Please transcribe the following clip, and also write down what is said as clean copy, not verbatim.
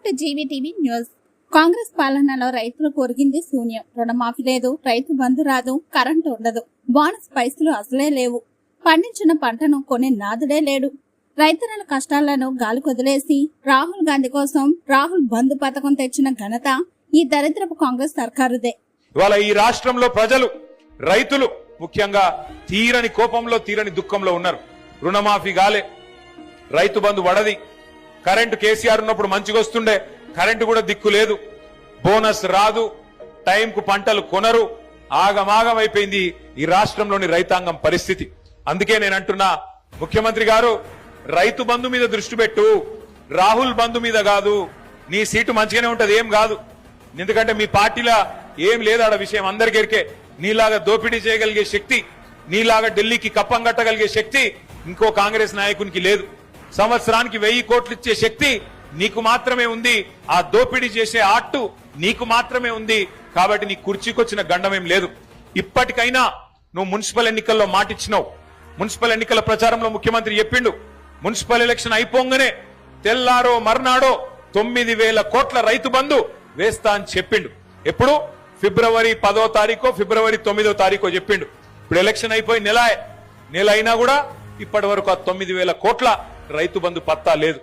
Welcome to GVTV news. Congress పాలనలో రైతులకు ఒరిగింది శూన్యం. రుణమాఫీ లేదు, రైతు బంధు రాదు, కరెంటు ఉండదు, బోనస్ పైసలు అసలే లేవు, పండించిన పంటను కొనే నాదుడే లేడు. రైతుల కష్టాలను గాలి కొదిలేసి రాహుల్ గాంధీ కోసం రాహుల్ బంధు పథకం తెచ్చిన ఘనత ఈ దరిద్రపు కాంగ్రెస్ సర్కారుదే. ఇవాళ ఈ రాష్ట్రంలో ప్రజలు, రైతులు ముఖ్యంగా తీరని కోపంలో, తీరని దుఃఖంలో ఉన్నారు. రుణమాఫీ గాలే, రైతు బంధు వడది, కరెంటు కేసీఆర్ ఉన్నప్పుడు మంచిగా వస్తుండే, కరెంటు కూడా దిక్కు లేదు, బోనస్ రాదు, టైంకు పంటలు కొనరు, ఆగమాగం అయిపోయింది ఈ రాష్ట్రంలోని రైతాంగం పరిస్థితి. అందుకే నేను అంటున్నా, ముఖ్యమంత్రి గారు రైతు బంధు మీద దృష్టి పెట్టు, రాహుల్ బంధు మీద కాదు. నీ సీటు మంచిగానే ఉంటది, ఏం కాదు. ఎందుకంటే మీ పార్టీలో ఏం లేదు ఆడ విషయం అందరికెరికే. నీలాగా దోపిడీ చేయగలిగే శక్తి, నీలాగా ఢిల్లీకి కప్పం కట్టగలిగే శక్తి ఇంకో కాంగ్రెస్ నాయకునికి లేదు. సంవత్సరానికి 1000 కోట్లు ఇచ్చే శక్తి నీకు మాత్రమే ఉంది. ఆ దోపిడీ చేసే ఆట్టు నీకు మాత్రమే ఉంది. కాబట్టి నీ కుర్చీకొచ్చిన గండమేం లేదు. ఇప్పటికైనా నువ్వు మున్సిపల్ ఎన్నికల్లో మాటిచ్చినావు. మున్సిపల్ ఎన్నికల ప్రచారంలో ముఖ్యమంత్రి చెప్పిండు, మున్సిపల్ ఎలక్షన్ అయిపోగానే తెల్లారో మర్నాడో 9,000 కోట్ల రైతు బంధు వేస్తా అని చెప్పిండు. ఎప్పుడు? ఫిబ్రవరి 10వ తారీఖో ఫిబ్రవరి 9వ తారీఖో చెప్పిండు. ఇప్పుడు ఎలక్షన్ అయిపోయి నెల అయినా కూడా ఇప్పటి వరకు ఆ 9,000 కోట్ల రైతు బంధు పత్తా లేదు.